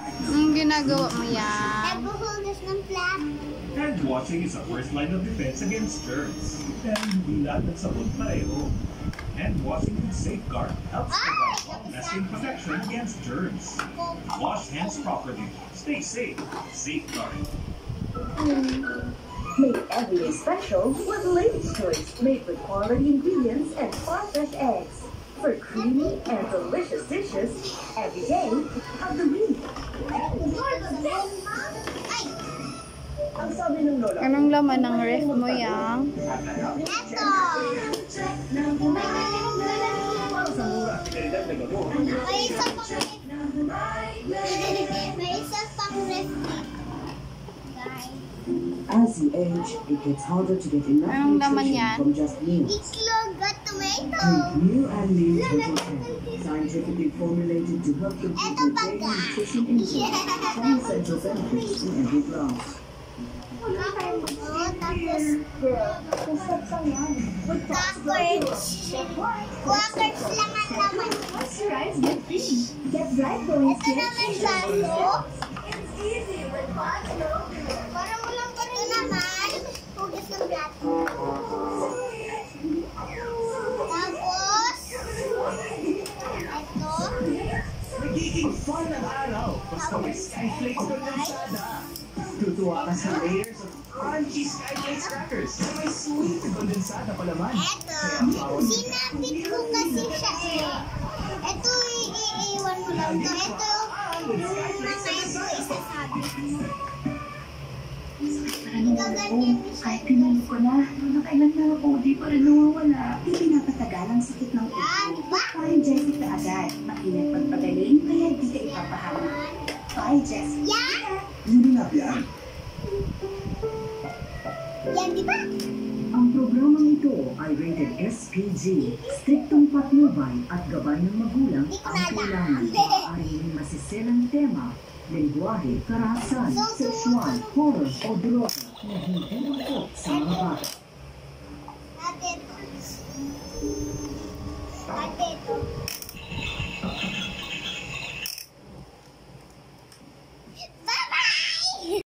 Anong ginagawa mo yan? Naghuhugas ng flap. Hand washing is a first line of defense against germs. And hindi lahat ng sabon pareho. Hand washing with Safeguard helps provide long-lasting protection against germs. Wash hands properly. Stay safe. Safeguard. Make every day special with Lady's Choice, made with quality ingredients and farm-fresh eggs. For creamy and delicious dishes every day of the week. Anong laman ng ref mo yan? Eto! May isa pang ref. May isa pang ref. Guys. As you age, it gets harder to get enough Anong laman nutrition yan? from just meals. Itlog at tomato. Drink new and lean total care, scientifically formulated to help complete Eto your pa, daily guys. nutrition intake. Find essential benefits in every glass. Quackers lang ang laman. Moisturize, get fishy. Get bright glowing Ito skin. naman baso. It's easy with Pods Milk. Parang walang pa rin naman. Hugas ng plato. Tapos, ito. Nagiging fun ang araw. Basta may Skyflakes kondensada. Tutuwa ka sa layers of crunchy Skyflakes crackers na may sweet kondensada palaman. Ito. Sinapit ko kasi siya eh. Ito, iiwan mo lang to. Ito, yung mga ito isasabi mo. Gaganyan mo siya. Kahit pinalo ko na, nung nakailan na ako, di pa rin nawawala. Di pinapatagal ang sakit ng ulo. Yan, diba? Find Jessica agad. Mainit pagpagaling, kaya di ka ipapahama. Bye, Jessica. Yan! Hindi na yan. Yan, diba? Ang programang ito ay rated SPG, striktong patnubay at gabay ng magulang Di ko ang nala. kailangan. Maaaring masiselang tema, lengguwahe, karahasan, sexual, horror o droga na hindi angkop sa mga bata.